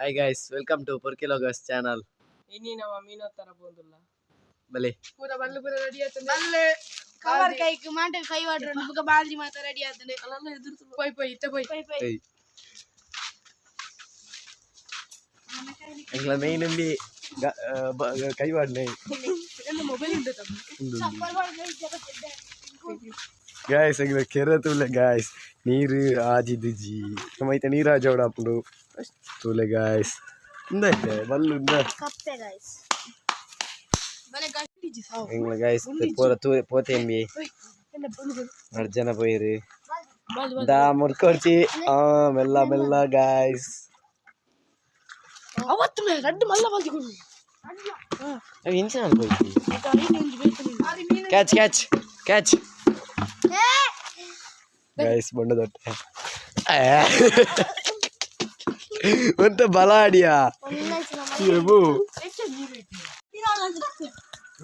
Hi guys, welcome to Porkilogas channel. Ini nama Mino Tarabondula. Bale. Pura ready atende. Balle. Cover kai ku mante 5 water buka baldi mata ready atende. Alalla edurtu. Poi itta poi. Hey. Engla main mbi kai wadne. Enna mobile undu tamma. Super Guys, engla keratule guys. Neeru ajiduji. Kamaita neera joda appudu. Tule guys. Indate ballu inda. Kappe guys. Bale guys diji saw. Engla guys, pora pote mbi. Enna bolu. Arjana poyiru. Da murkorchi. Mella guys. Avattu me reddu malla baldi kodu. Avi inchana poyi. Catch. Guys, bonda dotte. Onta baladiya. Yebu.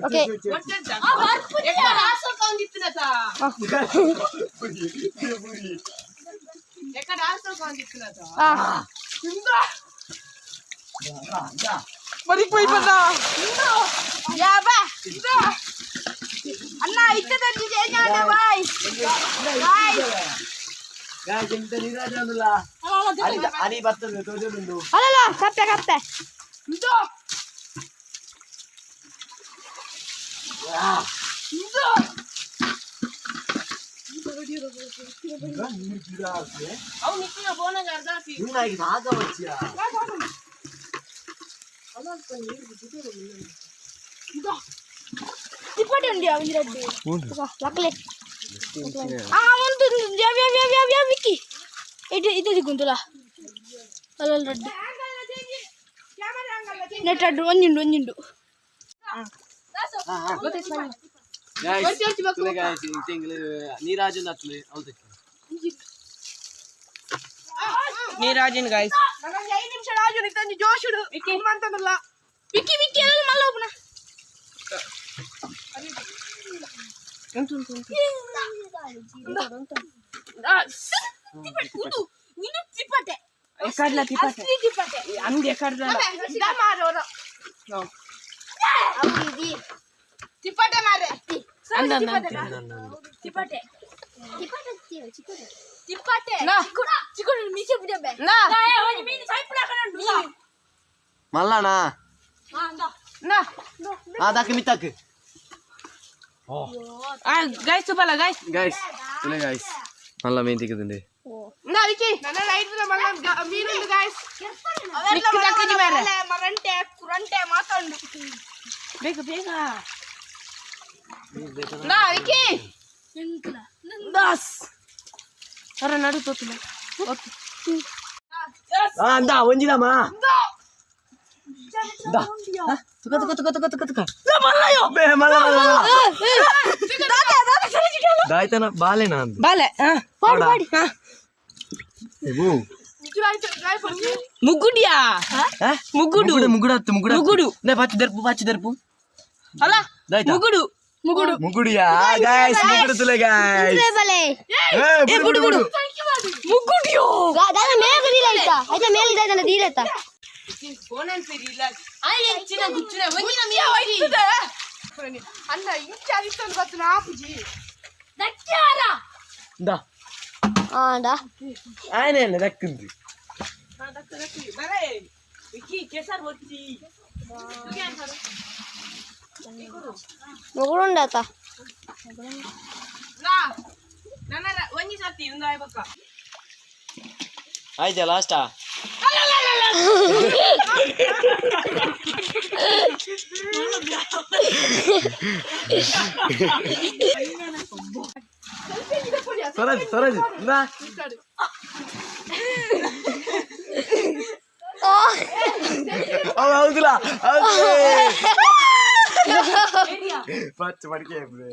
Okay. Ekada asal konditnata. Mari poi pada. Ya ba. Anna itte tanni jeyana bhai. Guys, inta neera jodula. Ani battadu todundu. Alala, kappe. Indo. Au nikina bona garda fi. Nuna iki naga vachiya. Tipati undi avindi reddu. Lakle. Undu Vicky. Itu digundula. Alal reddu. Net reddu onjindu. Guys, tule guys, intingle neeraju natle avutaki. Neerajin guys. Nange 5 ನಿಮಿಷ ರಾಜು ನಿಂತಂಜಿ ಜೋಶುಡು. ವಿಕ್ಕಿ ಮಂತಂದಲ್ಲ. ವಿಕ್ಕಿ ಅಲ್ಲ ಮಲ್ಲ open. ಉಂಟು. ತಿಪಟೆ ಕೂತು. ನೀನು ತಿಪಟೆ. ಎಕಡ್ಲ ತಿಪಟೆ. ಅಸ್ಲಿ ತಿಪಟೆ. ಅಂಗೆ ಎಕಡ್ಲ. ದಾ ಮಾರೋರ. No. ಅಪ್ಪಿದಿ. ತಿಪಟೆ ಮಾರೆ. ಅಂದ ತಿಪಟೆ. Tipate. Nah, cikun misi punya be. Nah, ini mini saya pula kan dulu. Mallana. Nah. Ada kimitak. Oh. Guys coba lah guys. Guys, tule guys. Malla main tikudunde. Nah, Vicky. Nana light pula malla mini undu guys. Vicky takki mare. Marante, kurante matandu. Bega. Nah, Vicky. Engla. Das. Ara nadu totula. Okay. Anda onjidama. Da. Tuka. Da mallayo. Be malla. Da itana bale na. Bale. Padi. Ebu. Mugudiya. Mugudu. Ne pachi derpu. Ala. Mugudiya. Guys, mugudu tule guys. Budu. Mugudiyo. Dada mele dileta. Aita mele dada dileta. Fonen perila. Ai enchina guchuna wajina miya waitude. Anna inchariton batna apuji. Dakkara. Da. Da. Ayne dakkundi. Dakku. Bare. Vicky kesar botti. Mugurunda ta. Nana onji satti undai bakka. Aija lasta. Soraj. Na. Avudula. Patch padike bro.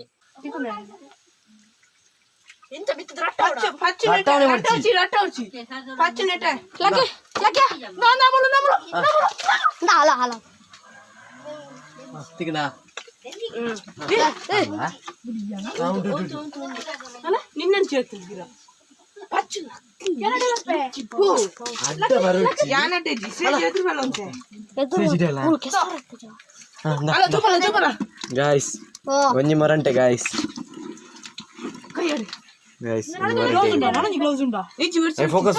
Inta bitu rattavchi. Patch nete. Lage. Na bolu. Da hala. Tikna. Ala ninnan chettidira. Guys ಒಂಜಿ ಮರಂಟೆ guys guys focus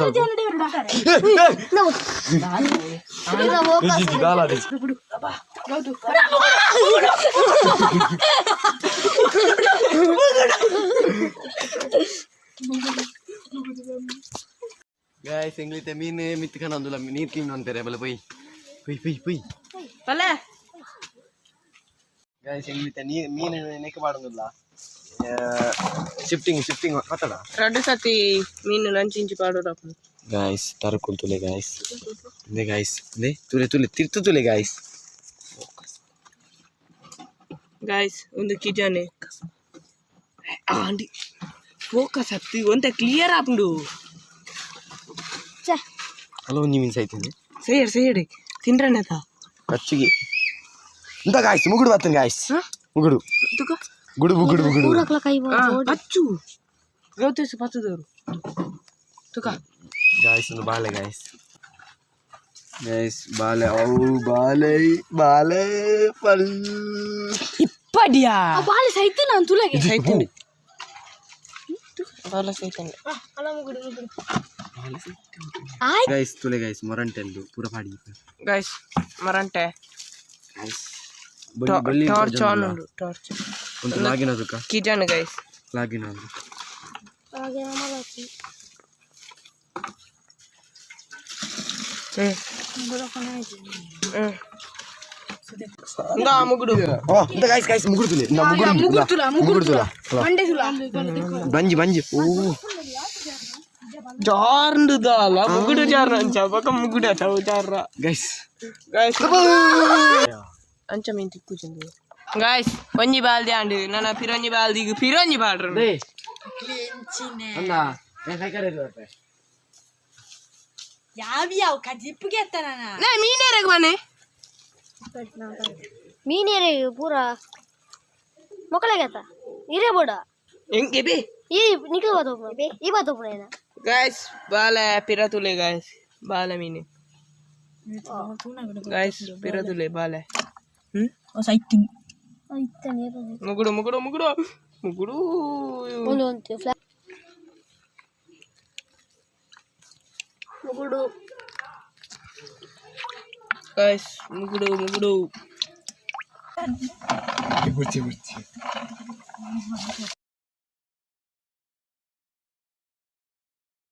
guys ಎಂಗ್ಲಿತೆ ಮೀನ್ ಮಿತ್ಕನ ಅಂದುಲ ನೀರ್ clean ಅಂತಾರೆ ಬಲ pi pi pi pi ಬಲೆ guys ಎಂಗ್ಲಿತೆ ಮೀನ್ neck ಮಾಡೋದಿಲ್ಲ shifting ಮಾತಾಡ రెండు సతి ಮೀನು లంచించి పాడోరಪ್ಪ guys ತರಕುಲ್ ತುಲೆ guys ನೆ ಗಾಯ್ಸ್ ನೆ ತುಲೆ ತಿರ್ತು ತುಲೆ ಗಾಯ್ಸ್ ಗಾಯ್ಸ್ ಒಂದು ಕಿಜಾನೆ ಆಂಡಿ ಫೋಕಸ್ ಹತ್ತಿ ಒಂತ ಕ್ಲಿಯರ್ ಆಪುಂಡು ಹಲೋ ಒಂಜಿ ಮೀನ್ ಸೈತಿನಿ ಸೈಡ್ ತಿನ್ರನೇತ ಕಚ್ಚಿಗೆ ಇಂತ ಗಾಯ್ಸ್ ಮುಗುಡು ಬರ್ತೇನೆ ಗಾಯ್ಸ್ ಮುಗುಡು ಗುಡು ಪಚ್ಚು ಗೌತೇಶ್ ಪಚ್ಚದವರು ತುಕ ಗಾಯ್ಸ್ ಒಂದು ಬಾಳೆ ಗಾಯ್ಸ್ ಬಾಳೆ ಪಲ್ ಇಪ್ಪಡಿಯಾ ಬಾಳೆ ಸೈತು ನಾನು ತುಲೆಗೆ ಸೈತಂడి ಬಾಳೆ ಸೈತಂడి ಗಾಯ್ಸ್ ತುಲೆ ಗಾಯ್ಸ್ ಮೊರಂಟೆಲ್ದು ಪೂರ ಪಾಡಿ ಗಾಯ್ಸ್ ಮರಂಟೆ ಗಾಯ್ಸ್ ಟಾರ್ಚ್ ಆನ್ ಉಂಡು ಟಾರ್ಚ್ ಒಂದು ಲಾಗಿನ ಅದಕ್ಕ ಕಿಜನ್ ಗಾಯ್ಸ್ ಲಾಗಿನ ಅದು ಮುಗುಡು ಇಂತ ಗಾಯ್ಸ್ ಮುಗುಡು ತುಲೆ ಮುಗುಡು ಬಂಜಿ ಓ ಜಾರ್ಂಡುದಲ್ಲ ಮುಗುಡು ಜಾರ ಅಂಚ ಪಕ್ಕ ಮುಗುಡು ಅವು ಜಾರ ಗೈಸ್ ಅಂಚ ಮೀನ್ ತಿಕ್ಕುಚಂದು ಗಾಯ್ಸ್ ಒಂಜಿ ಬಾಲ್ದಿ ಆಂಡು ನನ್ನ ಪಿರಂಜಿ ಬಾಲ್ದಿಗೆ ಪಿರಂಜಿ ಬಾಡ್ರು ಮೀನೇರಗ್ ಮನೆ ಮೀನೇರೆ ಪೂರ ಮೊಕಲೆಗತ್ತ ಇರೇ ಬೋಡ ಹೆಂಗೆ ಬೇ ಈ ನಿಖಿಲ್ ಬಾತೋಪುಣ ಈ ಬಾತೋಪುಣ ಏನ ಗಾಯ್ಸ್ ಬಾಲೆ ಪಿರತುಲೆ ಗಾಯ್ಸ್ ಬಾಲೆ ಮೀನೆ ಗಾಯ್ಸ್ ಪಿರತುಲೆ ಬಾಲೆ ಮುಗುಡು ಗಾಯ್ಸ್ ಮುಗುಡು